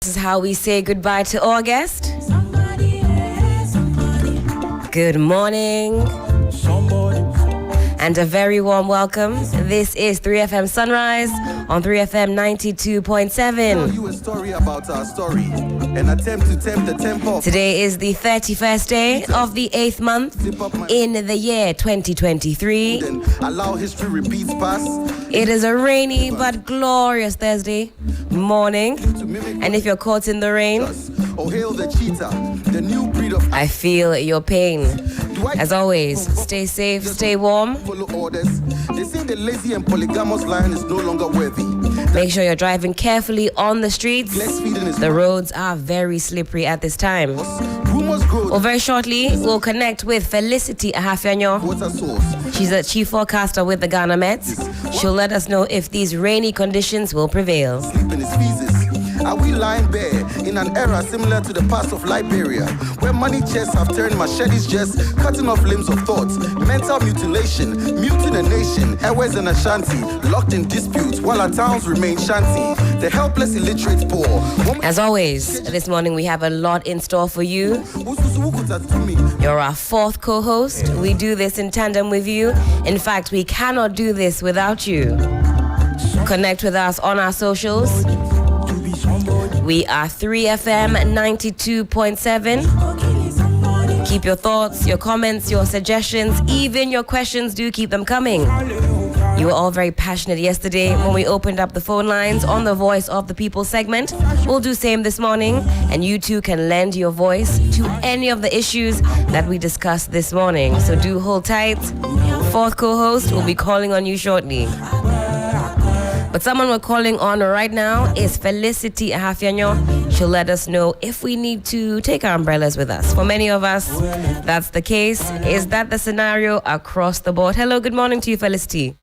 This is how we say goodbye to August. Good morning. And a very warm welcome. This is 3FM Sunrise on 3FM 92.7. Tell you a story about our story. An attempt to tempt the tempo. Today is the 31st day of the 8th month in the year 2023. Then allow history repeats past. It is a rainy but glorious Thursday morning. And if you're caught in the rain, Oh, hail the cheetah, the new breed of. I feel your pain. As always, stay safe, stay warm. Follow orders. They say the lazy and polygamous lion is no longer worthy. Make sure you're driving carefully on the streets. The roads are very slippery at this time. Rumors grow. Well, very shortly, we'll connect with Felicity Ahafionyo. Water source. She's a chief forecaster with the Ghana Met. She'll let us know if these rainy conditions will prevail. Sleep in his feces. Are we lying bare in an era similar to the past of Liberia, where money chests have turned machetes just cutting off limbs of thoughts, mental mutilation, muting a nation, Ewes and Ashanti, locked in disputes while our towns remain shanty, the helpless illiterate poor. As always, this morning we have a lot in store for you. You're our fourth co-host. We do this in tandem with you. In fact, we cannot do this without you. Connect with us on our socials. We are 3FM 92.7. Keep your thoughts, your comments, your suggestions, even your questions, do keep them coming. You were all very passionate yesterday when we opened up the phone lines on the Voice of the People segment. We'll do same this morning, and you too can lend your voice to any of the issues that we discussed this morning. So do hold tight. Fourth co-host will be calling on you shortly. But someone we're calling on right now is Felicity Ahafionyo. She'll let us know if we need to take our umbrellas with us. For many of us, that's the case. Is that the scenario across the board? Hello, good morning to you, Felicity.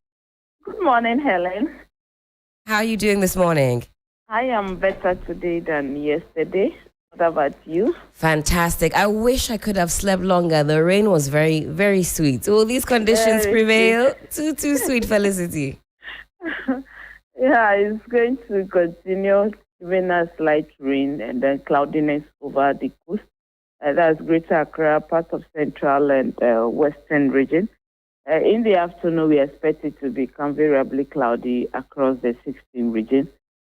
Good morning, Helen. How are you doing this morning? I am better today than yesterday. What about you? Fantastic. I wish I could have slept longer. The rain was very, very sweet. Will these conditions Very prevail? Too sweet, Felicity. Yeah, it's going to continue giving us light rain and then cloudiness over the coast. That's Greater Accra, part of central and western region. In the afternoon, we expect it to become variably cloudy across the 16 region.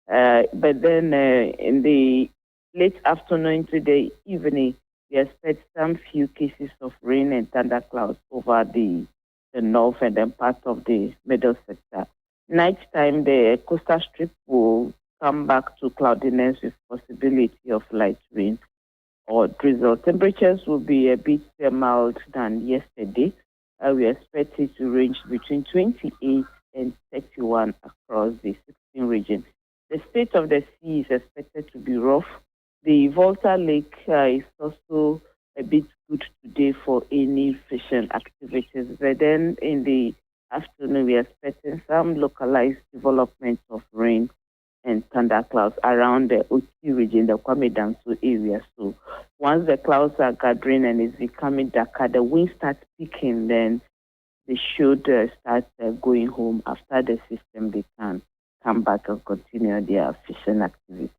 But then in the late afternoon to the evening, we expect some few cases of rain and thunderclouds over the north and then part of the middle sector. Nighttime, the coastal strip will come back to cloudiness with possibility of light rain or drizzle. Temperatures will be a bit mild than yesterday. We expect it to range between 28 and 31 across the 16 region. The state of the sea is expected to be rough. The Volta Lake is also a bit good today for any fishing activities. But then in the afternoon, we are expecting some localized development of rain and thunderclouds around the Oti region, the Kwame Danso area. So once the clouds are gathering and it's becoming darker, the wind starts peaking, then they should start going home. After the system, they can come back and continue their fishing activity.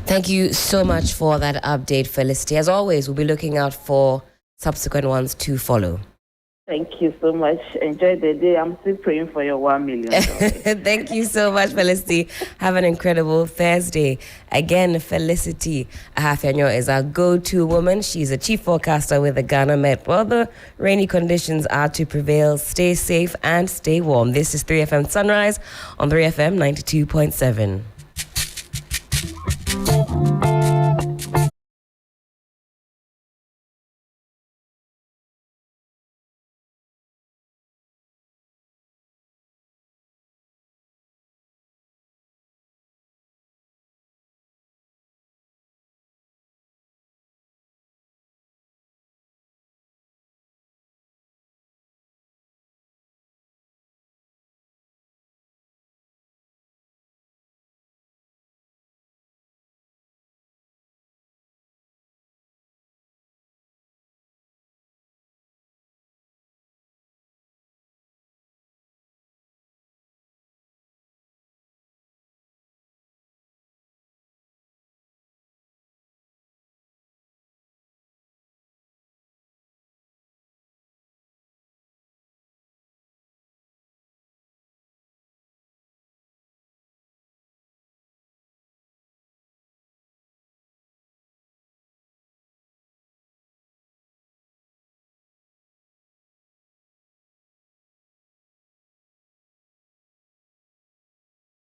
Thank you so much for that update, Felicity. As always, we'll be looking out for subsequent ones to follow. Thank you so much. Enjoy the day. I'm still praying for your $1 million. Thank you so much, Felicity. Have an incredible Thursday. Again, Felicity Ahafionyo is our go-to woman. She's a chief forecaster with the Ghana Met. Well, the rainy conditions are to prevail. Stay safe and stay warm. This is 3FM Sunrise on 3FM 92.7.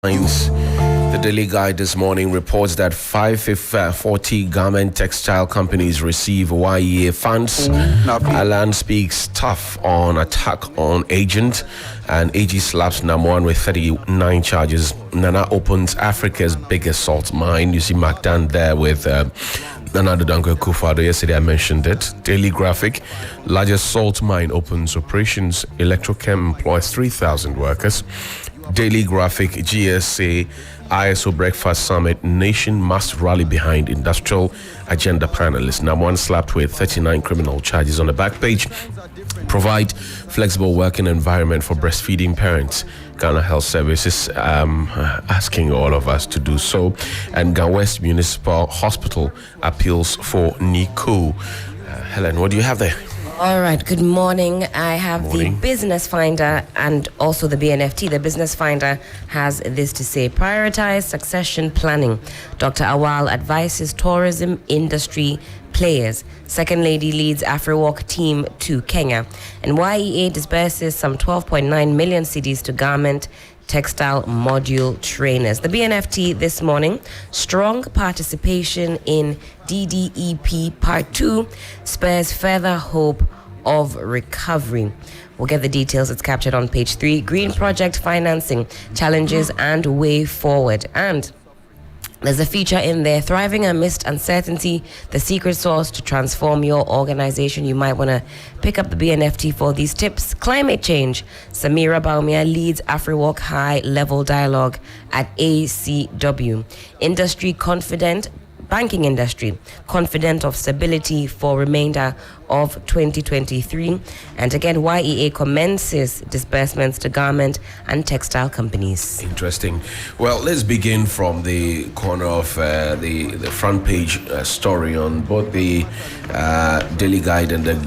The Daily Guide this morning reports that 540 garment textile companies receive YEA funds. Alan speaks tough on attack on agent, and AG slaps Namoan with 39 charges. Nana opens Africa's biggest salt mine. You see Macdan there with Nana Danko Kufado. Yesterday I mentioned it. Daily Graphic, largest salt mine opens operations. Electrochem employs 3,000 workers. Daily Graphic, GSA, ISO Breakfast Summit, nation must rally behind industrial agenda panelists. Namoan slapped with 39 criminal charges. On the back page, provide flexible working environment for breastfeeding parents. Ghana Health Services asking all of us to do so. And Ghana West Municipal Hospital appeals for NICU. Helen, what do you have there? All right, good morning. I have the Business Finder and also the BNFT. The Business Finder has this to say: prioritize succession planning. Dr. Awal advises tourism industry players. Second Lady leads AfriWalk team to Kenya. And YEA disburses some 12.9 million cedis to garment textile module trainers. The BNFT this morning: strong participation in DDEP Part 2 spurs further hope of recovery. We'll get the details. It's captured on page 3. Green project financing, challenges and way forward. And there's a feature in there: thriving amidst uncertainty, the secret sauce to transform your organization. You might want to pick up the BNFT for these tips. Climate change: Samira Baumia leads AfriWalk high level dialogue at ACW. Industry confident. Banking industry confident of stability for remainder of 2023. And again, YEA commences disbursements to garment and textile companies. Interesting. Well, let's begin from the corner of the front page story on both the Daily Guide and the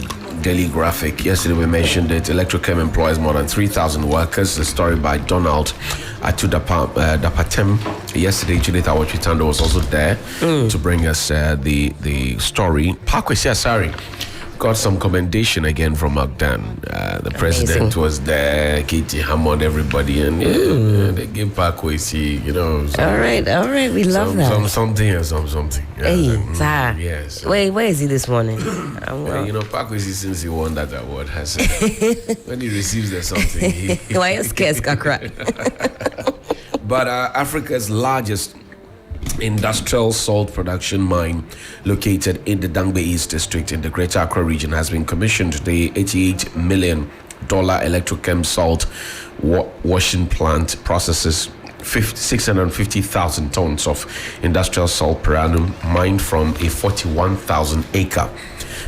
Daily Graphic. Yesterday we mentioned it. Electrochem employs more than 3,000 workers. The story by Donald Atudapatem. Yesterday, Judith Awachitando was also there to bring us the story. Pakwesi Asari got some commendation again from Macdan. The president was there, Katie Hammond, everybody, and they gave Pakwesi, All right, we love that. Something. Yeah, hey, yes. Wait, where is he this morning? Pakwesi, since he won that award, has when he receives the something, why you scared, Skakra? But Africa's largest industrial salt production mine, located in the Dangbe East district in the Greater Accra region, has been commissioned. The $88 million Electrochem salt washing plant processes 650,000 tons of industrial salt per annum, mined from a 41,000 acre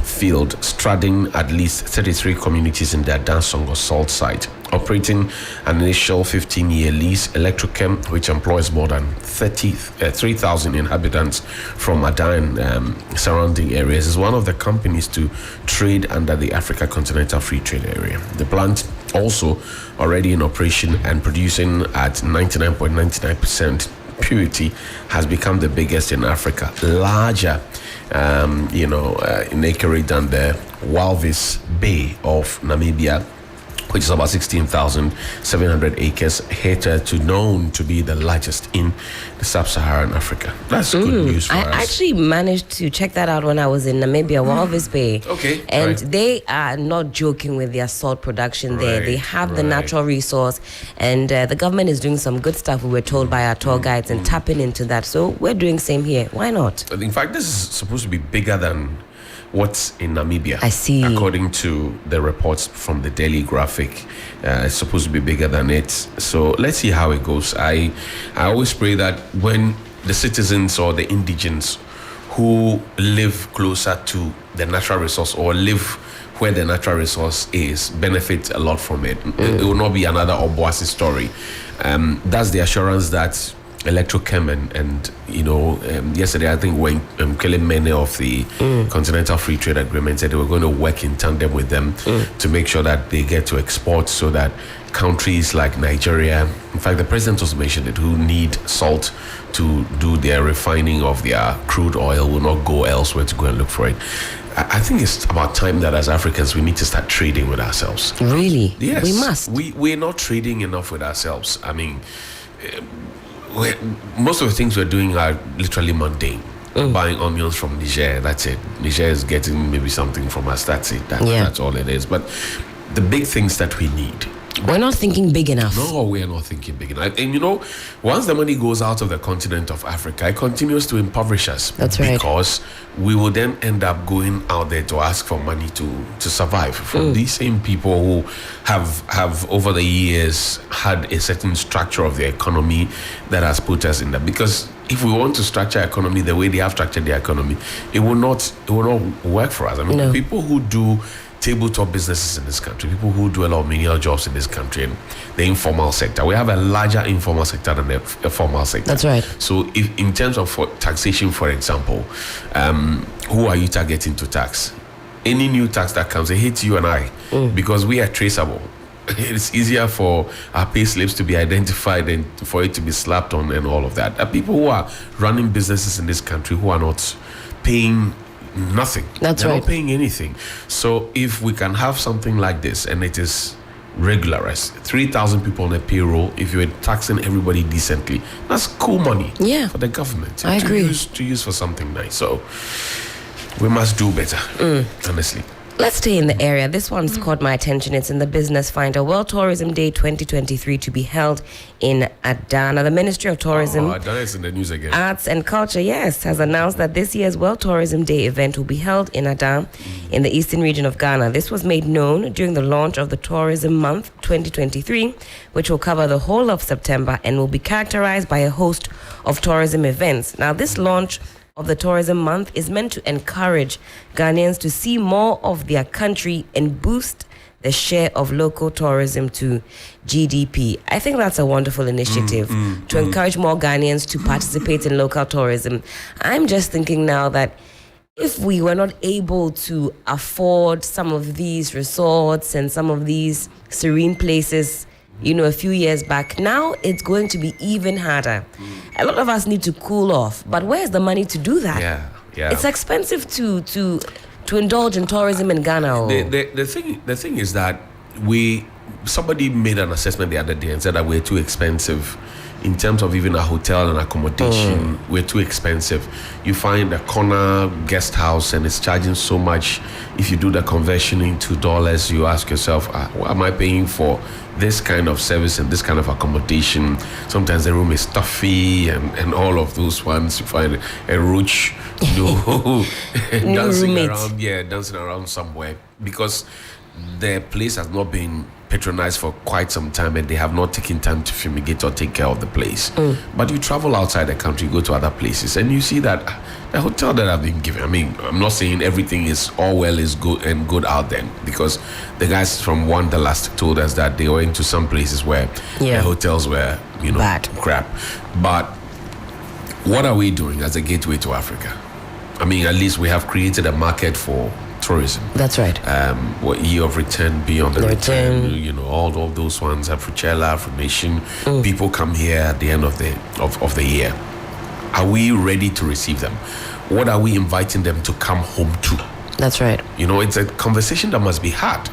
field straddling at least 33 communities in the Dansongo salt site. Operating an initial 15-year lease, Electrochem, which employs more than 3,000 inhabitants from Adan surrounding areas, is one of the companies to trade under the Africa Continental Free Trade Area. The plant, also already in operation and producing at 99.99% purity, has become the biggest in Africa, larger in acreage than the Walvis Bay of Namibia, which is about 16,700 acres, known to be the largest in the sub-Saharan Africa. That's good news for us. I actually managed to check that out when I was in Namibia, Walvis Bay. Okay. And they are not joking with their salt production there. They have the natural resource, and the government is doing some good stuff, we were told by our tour guides, and tapping into that. So we're doing same here. Why not? In fact, this is supposed to be bigger than what's in Namibia. I see. According to the reports from the Daily Graphic, it's supposed to be bigger than it. So let's see how it goes. I always pray that when the citizens or the indigents who live closer to the natural resource or live where the natural resource is benefit a lot from it. It will not be another Obuasi story. That's the assurance that Electrochem and yesterday I think when Kelly Mene of the Continental Free Trade Agreement said they were going to work in tandem with them to make sure that they get to export, so that countries like Nigeria, in fact the president also mentioned it, who need salt to do their refining of their crude oil, will not go elsewhere to go and look for it. I think it's about time that as Africans we need to start trading with ourselves. Really? Yes. We must. We're not trading enough with ourselves. I mean, most of the things we're doing are literally mundane. Buying onions from Niger, that's it. Niger is getting maybe something from us, that's it. That's all it is. But the big things that we need, we're not thinking big enough. no, we are not thinking big enough. And once the money goes out of the continent of Africa, it continues to impoverish us. That's right. Because we will then end up going out there to ask for money to survive from these same people who have over the years had a certain structure of the economy that has put us in that. Because if we want to structure economy the way they have structured the economy, it will not work for us. I mean, people who do tabletop businesses in this country, people who do a lot of menial jobs in this country, and the informal sector. We have a larger informal sector than the formal sector. That's right. So if in terms of taxation, for example, who are you targeting to tax? Any new tax that comes, it hits you and I because we are traceable. It's easier for our pay slips to be identified and for it to be slapped on and all of that. There are people who are running businesses in this country who are not paying nothing. They're not paying anything. So if we can have something like this and it is regularized, 3,000 people on a payroll, if you're taxing everybody decently, that's cool money for the government. I agree. To use for something nice. So we must do better, honestly. Let's stay in the area. This one's caught my attention. It's in the Business Finder. World Tourism Day 2023 to be held in Adana. The Ministry of Tourism, Adana is in the news again. Arts and Culture, has announced that this year's World Tourism Day event will be held in Adana in the eastern region of Ghana. This was made known during the launch of the Tourism Month 2023, which will cover the whole of September and will be characterized by a host of tourism events. Now, this launch of the Tourism Month is meant to encourage Ghanaians to see more of their country and boost the share of local tourism to GDP. I think that's a wonderful initiative to encourage more Ghanaians to participate in local tourism. I'm just thinking now that if we were not able to afford some of these resorts and some of these serene places, a few years back, now it's going to be even harder. A lot of us need to cool off, but where's the money to do that? Yeah. It's expensive to indulge in tourism in Ghana. The thing is that somebody made an assessment the other day and said that we're too expensive in terms of even a hotel and accommodation. We're too expensive. You find a corner guest house and it's charging so much. If you do the conversion into dollars, you ask yourself, what am I paying for this kind of service and this kind of accommodation? Sometimes the room is stuffy and all of those ones. You find a roach dancing around somewhere because the place has not been patronized for quite some time and they have not taken time to fumigate or take care of the place. But you travel outside the country, go to other places, and you see that the hotel that I've been given, I mean, I'm not saying everything is good out there, because the guys from Wanderlust told us that they went to some places where the hotels were, bad, crap. But what are we doing as a gateway to Africa? I mean, at least we have created a market for tourism. That's right. What year of return, beyond the return, all of those ones, Africella, Afrination. People come here at the end of the year. Are we ready to receive them? What are we inviting them to come home to? That's right. It's a conversation that must be had.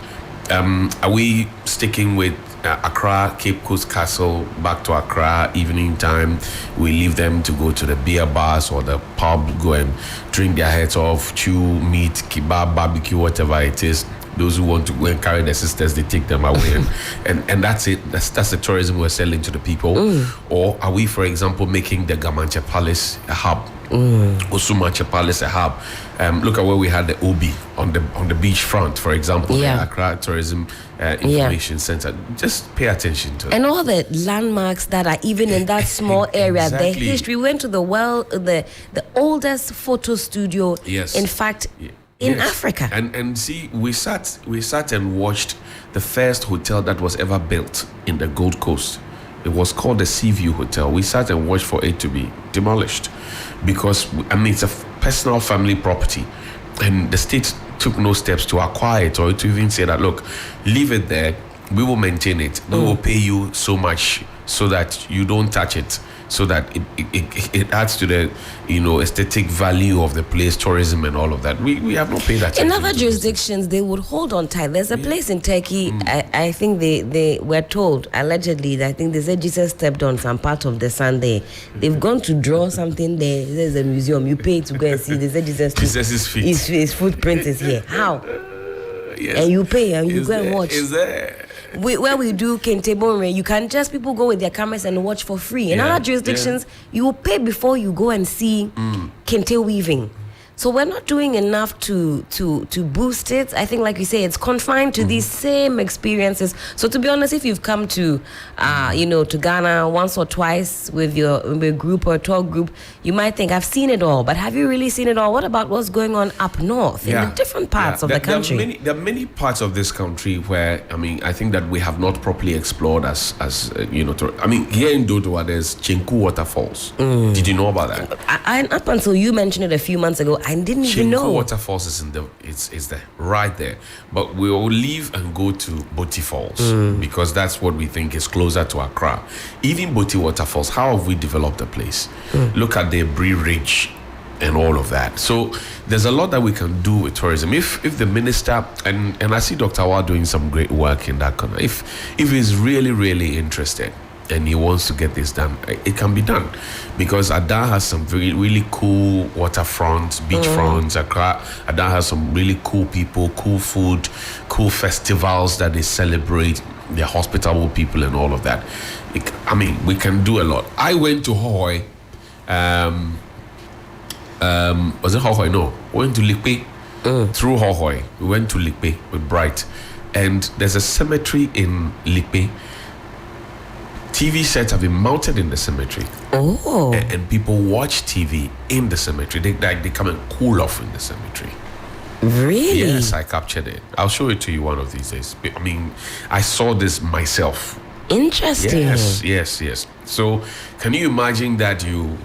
Are we sticking with Accra, Cape Coast Castle, back to Accra, evening time? We leave them to go to the beer bars or the pub, go and drink their heads off, chew meat, kebab, barbecue, whatever it is. Those who want to go and carry their sisters, they take them away, and that's it. That's the tourism we're selling to the people. Or are we, for example, making the Gamanche Palace a hub? Osumanche Palace a hub. Look at where we had the Obi on the beach front, for example, the Accra Tourism Information Center. Just pay attention to it. And all the landmarks that are even in that small area, Exactly. the history. We went to the oldest photo studio, in fact, in Africa. And see, we sat and watched the first hotel that was ever built in the Gold Coast. It was called the Seaview Hotel. We sat and watched for it to be demolished because, it's a personal family property, and the state took no steps to acquire it or to even say that, look, leave it there, we will maintain it, we will pay you so much so that you don't touch it. so that it adds to the aesthetic value of the place, tourism and all of that. We have not paid attention. In other jurisdictions, they would hold on tight. There's a place in Turkey, I think they were told, allegedly, I think they said Jesus stepped on some part of the sand there. They've gone to draw something there. There's a museum. You pay to go and see. They said Jesus' feet. His footprint is here. How? Yes. And you pay and you go and watch. Is there? Where we do Kente Bonre, you can just people go with their cameras and watch for free. In other jurisdictions, you will pay before you go and see Kente weaving. So we're not doing enough to boost it. I think, like you say, it's confined to these same experiences. So to be honest, if you've come to to Ghana once or twice with a group or a tour group, you might think, I've seen it all. But have you really seen it all? What about what's going on up north in the different parts of the country? There are many parts of this country where, I think that we have not properly explored as here in Dodowa, there's Chinku Waterfalls. Did you know about that? I up until you mentioned it a few months ago, I didn't even know. Chinku Waterfalls is there, right there. But we will leave and go to Boti Falls because that's what we think is closer to Accra. Even Boti Waterfalls, how have we developed the place? Look at the Bree Ridge and all of that. So there's a lot that we can do with tourism. If the minister, and I see Dr. Awal doing some great work in that corner, if he's really, really interested, and he wants to get this done, it can be done, because Ada has some really, really cool waterfronts, beachfronts. Ada has some really cool people, cool food, cool festivals that they celebrate. They're hospitable people and all of that. We can do a lot. I went to Hohoi. Was it Hohoi? No, we went to Likpe. Through Hohoi, we went to Likpe with Bright, and there's a cemetery in Likpe. TV sets have been mounted in the cemetery. And people watch TV in the cemetery. They come and cool off in the cemetery. Really? Yes, I captured it. I'll show it to you one of these days. I saw this myself. Interesting. Yes. So, can you imagine that you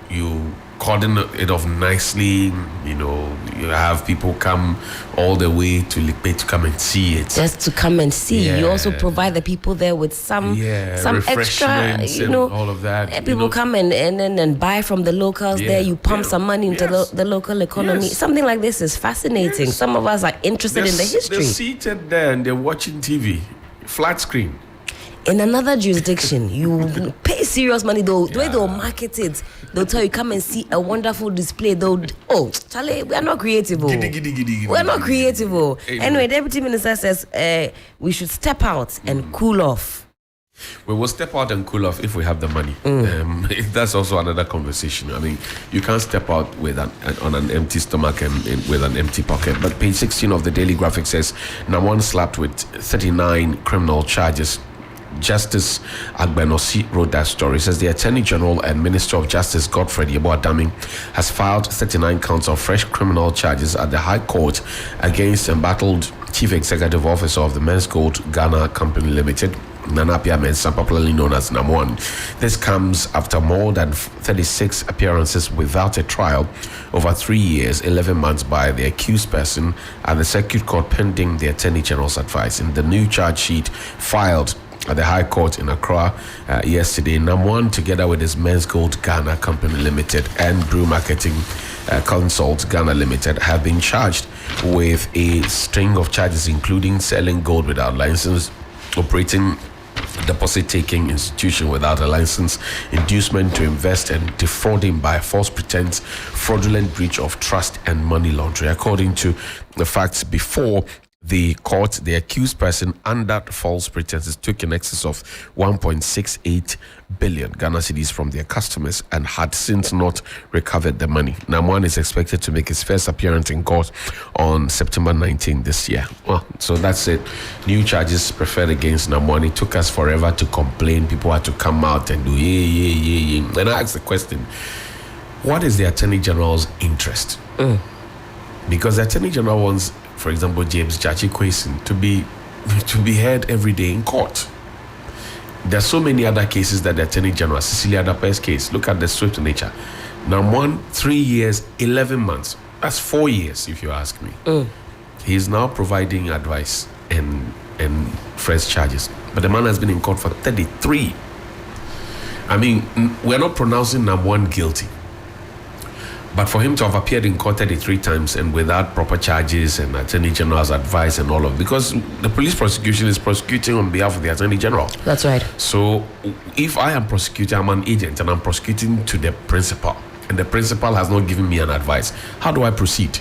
cordon it off nicely? You have people come all the way to Likpe to come and see it. Just to come and see. You also provide the people there with some extra, and all of that. People come and buy from the locals there. You pump some money into the local economy. Something like this is fascinating. Some of us are interested in the history. They're seated there and they're watching TV, flat screen. In another jurisdiction, you pay serious money. The way they'll market it, they'll tell you, come and see a wonderful display. Charlie, we are not creative. We're not creative. Anyway, Deputy Minister says we should step out and cool off. We will step out and cool off if we have the money. That's also another conversation. You can't step out on an empty stomach and with an empty pocket. But page 16 of the Daily Graphic says, Namwan slapped with 39 criminal charges. Justice Agbenosi wrote that story. It says the Attorney General and Minister of Justice Godfred Yeboah Dami has filed 39 counts of fresh criminal charges at the High Court against embattled Chief Executive Officer of the Men's Gold Ghana Company Limited, Nana Appiah Mensah, popularly known as Namwan. This comes after more than 36 appearances without a trial over 3 years, 11 months by the accused person at the Circuit Court pending the Attorney General's advice. In the new charge sheet filed at the High Court in Accra yesterday, Namwan, together with his Men's Gold Ghana Company Limited and Brew Marketing Consult Ghana Limited, have been charged with a string of charges, including selling gold without license, operating deposit-taking institution without a license, inducement to invest, and defrauding by false pretense, fraudulent breach of trust, and money laundering. According to the facts before the court, the accused person under false pretenses took in excess of 1.68 billion Ghana cedis from their customers and had since not recovered the money. Namwan is expected to make his first appearance in court on September 19 this year. Well, so that's it. New charges preferred against Namwan. It took us forever to complain. People had to come out and do yeah. And I asked the question, what is the Attorney General's interest? Because the Attorney General wants, for example, James Chachi Kwesi to be heard every day in court. There are so many other cases that the Attorney General, Cecilia Dape's case, look at the swift nature. Now, 3 years, 11 months. That's 4 years, if you ask me. He is now providing advice and fresh charges. But the man has been in court for 33. I mean, we're not pronouncing number one guilty. But for him to have appeared in court 33 times and without proper charges and Attorney General's advice and all of, because the police prosecution is prosecuting on behalf of the Attorney General. That's right. So if I am prosecuting, I'm an agent and I'm prosecuting to the principal, and the principal has not given me an advice, how do I proceed?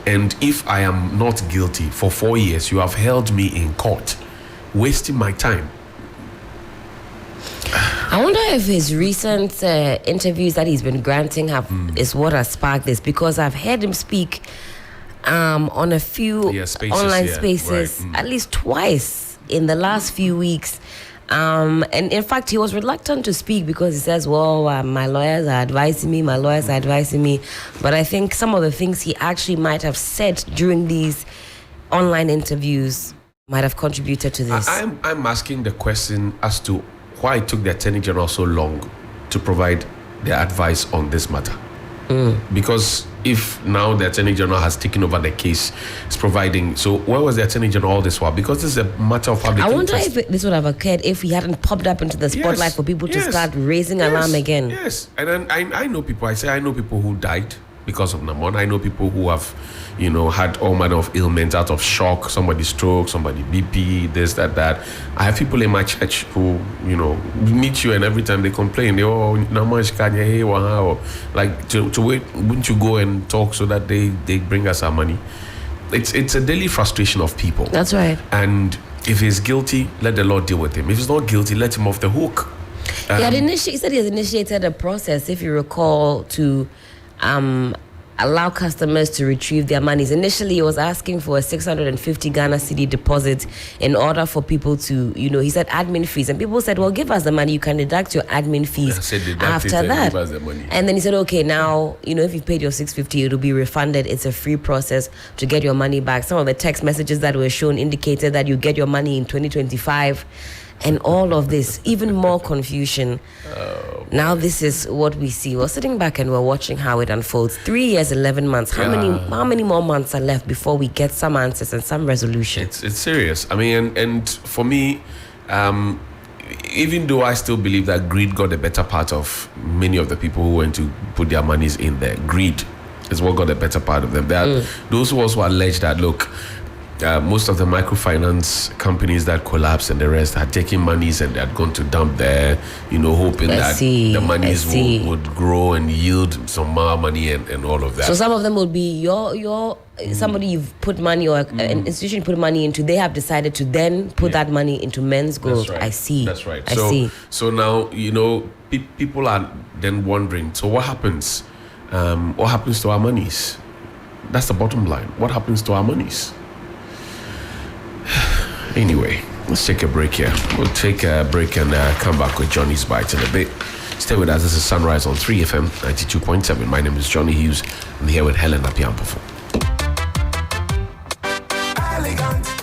And if I am not guilty, for 4 years, you have held me in court, wasting my time. I wonder if his recent interviews that he's been granting is what has sparked this, because I've heard him speak on a few online spaces at least twice in the last few weeks. And in fact, he was reluctant to speak because he says, well, my lawyers are advising me. But I think some of the things he actually might have said during these online interviews might have contributed to this. I'm asking the question as to why it took the Attorney General so long to provide their advice on this matter. Because if now the Attorney General has taken over the case, it's providing. So where was the Attorney General all this while? Because this is a matter of public interest. I wonder if this would have occurred if he hadn't popped up into the spotlight for people to start raising alarm again. Yes, and then I know people. I know people who died because of Namon. I know people who have, had all manner of ailments out of shock. Somebody stroke, somebody BP, this, that. I have people in my church who, meet you and every time they complain, like to wait, wouldn't you go and talk so that they bring us our money? It's a daily frustration of people. That's right. And if he's guilty, let the Lord deal with him. If he's not guilty, let him off the hook. He said he has initiated a process, if you recall, to allow customers to retrieve their monies. Initially, he was asking for a 650 Ghana cedi deposit in order for people to, he said admin fees. And people said, well, give us the money. You can deduct your admin fees after that. Give us the money. And then he said, okay, now, if you've paid your 650, it'll be refunded. It's a free process to get your money back. Some of the text messages that were shown indicated that you get your money in 2025. And all of this, even more confusion. Now this is what we see. We're sitting back and we're watching how it unfolds. 3 years, 11 months. How many more months are left before we get some answers and some resolution? It's serious. I mean, and for me, even though I still believe that greed got the better part of many of the people who went to put their monies in there. Greed is what got the better part of them. There are those who also allege that, look, most of the microfinance companies that collapsed and the rest had taken monies and they had gone to dump there, hoping the monies would grow and yield some more money and all of that. So some of them would be your somebody you've put money or an institution you put money into, they have decided to then put that money into men's gold. That's right. I see. That's right. I see. So now, people are then wondering, so what happens? What happens to our monies? That's the bottom line. What happens to our monies? Anyway, let's take a break here. We'll take a break and come back with Johnny's Bites in a bit. Stay with us. This is Sunrise on 3FM 92.7. My name is Johnny Hughes. I'm here with Helen Apiampofo.